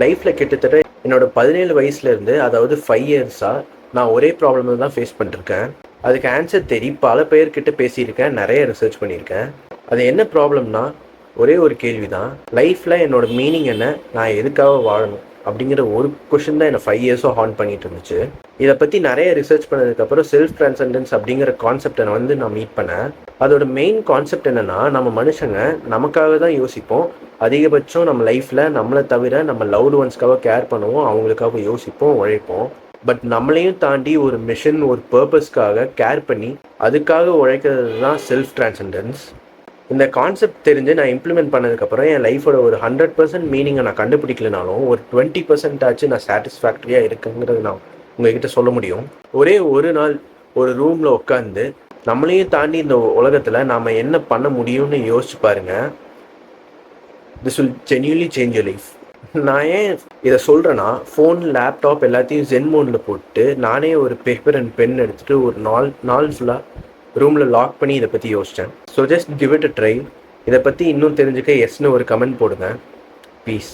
லைஃப்பில் கிட்டத்தட்ட என்னோட 17 வயசுலேருந்து, அதாவது 5 இயர்ஸாக நான் ஒரே ப்ராப்ளம் தான் ஃபேஸ் பண்ணிருக்கேன். அதுக்கு ஆன்சர் பல பேர்கிட்ட பேசியிருக்கேன், நிறைய ரிசர்ச் பண்ணியிருக்கேன். அது என்ன ப்ராப்ளம்னா, ஒரே ஒரு கேள்வி தான். லைஃப்பில் என்னோட மீனிங் என்ன, நான் எதுக்காக வாழணும் அப்படிங்கிற ஒரு கொஷின் தான் என்னை 5 இயர்ஸாக ஹார்ன் பண்ணிட்டு இருந்துச்சு. இதை பற்றி நிறைய ரிசர்ச் பண்ணதுக்கப்புறம் செல்ஃப் ட்ரான்செண்டன்ஸ் அப்படிங்கிற கான்செப்டை நான் மீட் பண்ணேன். அதோட மெயின் கான்செப்ட் என்னென்னா, நம்ம மனுஷங்க நமக்காக தான் யோசிப்போம். அதிகபட்சம் நம்ம லைஃப்பில் நம்மளை தவிர நம்ம லவ்டு ஒன்ஸ்க்காக கேர் பண்ணுவோம், அவங்களுக்காக யோசிப்போம், உழைப்போம். பட் நம்மளையும் தாண்டி ஒரு மிஷன், ஒரு பர்பஸ்க்காக கேர் பண்ணி அதுக்காக உழைக்கிறது தான் செல்ஃப் ட்ரான்செண்டன்ஸ். இந்த கான்செப்ட் தெரிஞ்சு நான் இம்ப்ளிமெண்ட் பண்ணதுக்கப்புறம் என் லைஃபோட ஒரு 100% மீனிங்கை நான் கண்டுபிடிக்கலனாலும் ஒரு 20% ஆச்சு நான் சாட்டிஸ்ஃபேக்டரியாக இருக்குங்கிறது நான் உங்ககிட்ட சொல்ல முடியும். ஒரே ஒரு நாள் ஒரு ரூமில் உட்காந்து நம்மளையும் தாண்டி இந்த உலகத்தில் நாம் என்ன பண்ண முடியும்னு யோசிச்சு பாருங்கள். This will genuinely change your life. நான் ஏன் இதை சொல்கிறேன்னா, ஃபோன், லேப்டாப் எல்லாத்தையும் ஜென் மோடில் போட்டு நானே ஒரு பேப்பர் அண்ட் பென் எடுத்துகிட்டு ஒரு நாள் ஃபுல்லாக ரூமில் லாக் பண்ணி இதை பற்றி யோசித்தேன். So just give it a try. இதை பற்றி இன்னும் தெரிஞ்சுக்க எஸ்ன்னு ஒரு கமெண்ட் போடுங்க. பீஸ்.